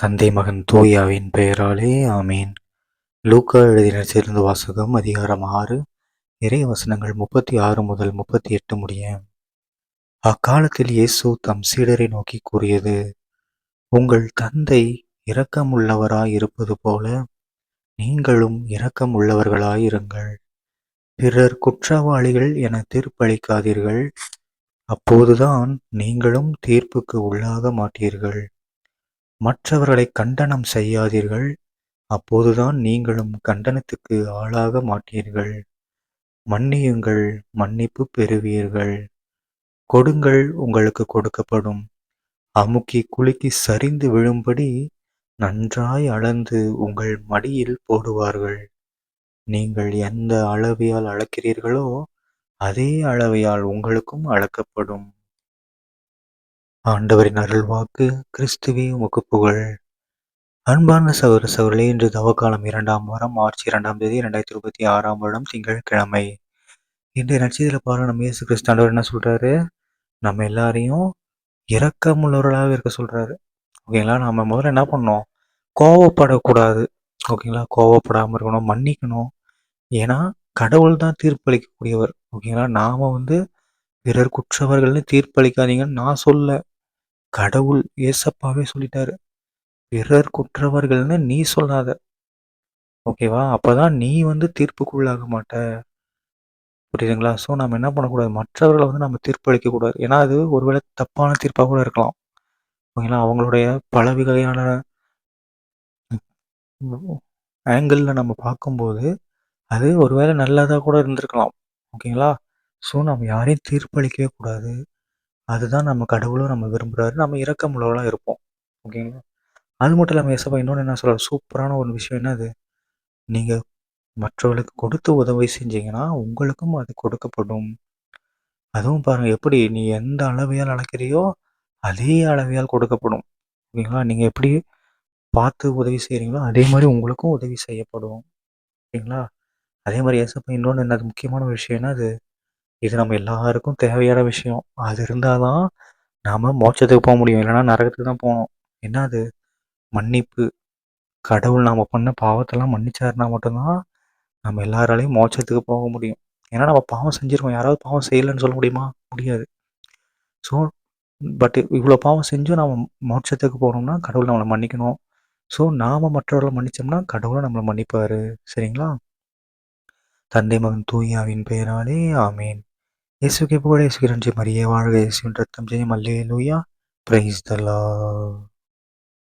தந்தை மகன் தூயாவின் பெயராலே ஆமேன். லூக்கா எழுதின சேர்ந்து வாசகம் அதிகாரம் 6 இறை வசனங்கள் 36 முதல் 38 முடிய. அக்காலத்தில் இயேசு தம் சீடரை நோக்கி கூறியது, உங்கள் தந்தை இரக்கமுள்ளவராய் இருப்பது போல நீங்களும் இரக்கமுள்ளவர்களாயிருங்கள். பிறர் குற்றவாளிகள் என தீர்ப்பளிக்காதீர்கள், அப்போதுதான் நீங்களும் தீர்ப்புக்கு உள்ளாக மாட்டீர்கள். மற்றவர்களை கண்டனம் செய்யாதீர்கள், அப்போதுதான் நீங்களும் கண்டனத்துக்கு ஆளாக மாட்டீர்கள். மன்னியுங்கள், மன்னிப்பு பெறுவீர்கள். கொடுங்கள், உங்களுக்கு கொடுக்கப்படும். அமுக்கி குலுக்கி சரிந்து விழும்படி நன்றாய் அளந்து உங்கள் மடியில் போடுவார்கள். நீங்கள் எந்த அளவையால் அளக்கிறீர்களோ அதே அளவையால் உங்களுக்கும் அளக்கப்படும். ஆண்டவரின் அருள்வாக்கு. கிறிஸ்துவே உமக்கு புகழ். அன்பார்ந்த சகோதர சகோதரிகளே, இன்று தவக்காலம் 2ஆம் வாரம் மார்ச் 2ஆம் தேதி 2026ஆம் வருடம் திங்கட்கிழமை. இன்றைய நற்செய்தியில் பாருங்க, நம்ம இயேசு கிறிஸ்து ஆண்டவர் என்ன சொல்றாரு, நம்ம எல்லாரையும் இரக்கமுள்ளவர்களாக இருக்க சொல்றாரு. ஓகேங்களா. நம்ம முதல்ல என்ன பண்ணோம், கோவப்படக்கூடாது. ஓகேங்களா. கோவப்படாமல் இருக்கணும், மன்னிக்கணும். ஏன்னா கடவுள் தான் தீர்ப்பளிக்கக்கூடியவர். ஓகேங்களா. நாம பிறர் குற்றவர்கள்னு தீர்ப்பளிக்காதீங்கன்னு நான் சொல்ல, கடவுள் ஏசப்பாவே சொல்லிட்டாரு. பிறர் குற்றவர்கள்னு நீ சொல்லாத. ஓகேவா. அப்பதான் நீ தீர்ப்புக்குள்ளாக மாட்ட. புரியுதுங்களா. ஸோ நம்ம என்ன பண்ணக்கூடாது, மற்றவர்களை நம்ம தீர்ப்பளிக்க கூடாது. ஏன்னா அது ஒருவேளை தப்பான தீர்ப்பாக கூட இருக்கலாம். ஓகேங்களா. அவங்களுடைய பல வகையான ஆங்கிளில் நம்ம பார்க்கும்போது அது ஒருவேளை நல்லதாக கூட இருந்திருக்கலாம். ஓகேங்களா. ஸோ நம்ம யாரையும் தீர்ப்பளிக்கவே கூடாது. அதுதான் நம்ம கடவுளும் நம்ம விரும்புகிறாரு. நம்ம இரக்கமுள்ளவர்களாக இருப்போம். ஓகேங்களா. அது மட்டும் இல்லாமல் ஏசப்பா இன்னொன்று என்ன சொல்கிறார், சூப்பரான ஒரு விஷயம் என்னது, நீங்கள் மற்றவர்களுக்கு கொடுத்து உதவி செஞ்சீங்கன்னா உங்களுக்கும் அது கொடுக்கப்படும். அதுவும் பாருங்க, எப்படி நீ எந்த அளவையால் அளக்கிறியோ அதே அளவையால் கொடுக்கப்படும். ஓகேங்களா. நீங்கள் எப்படி பார்த்து உதவி செய்கிறீங்களோ அதே மாதிரி உங்களுக்கும் உதவி செய்யப்படும். ஓகேங்களா. அதே மாதிரி ஏசப்பா இன்னொன்று என்னது முக்கியமான விஷயம் என்னது, இது நம்ம எல்லாருக்கும் தேவையான விஷயம். அது இருந்தால் தான் நாம் மோட்சத்துக்கு போக முடியும், இல்லைன்னா நரகத்துக்கு தான் போகணும். என்னது, மன்னிப்பு. கடவுள் நாம் பண்ண பாவத்தெல்லாம் மன்னிச்சாருனா மட்டும்தான் நம்ம எல்லாராலையும் மோட்சத்துக்கு போக முடியும். ஏன்னா நம்ம பாவம் செஞ்சுருக்கோம். யாராவது பாவம் செய்யலைன்னு சொல்ல முடியுமா? முடியாது. ஸோ பட் இவ்வளோ பாவம் செஞ்சும் நம்ம மோட்சத்துக்கு போகணும்னா கடவுள் நம்மளை மன்னிக்கணும். ஸோ நாம் மற்றவர்களை மன்னித்தோம்னா கடவுளும் நம்மளை மன்னிப்பார். சரிங்களா. தந்தை மகன் தூயாவின் பெயராலே ஆமேன். இயேசுக்கே புகழ். இயேசுக்கு நன்றி. மரியே வாழ்க. இயேசுவின் ரத்தம் ஜெயம். அல்லேலூயா. Praise the Lord.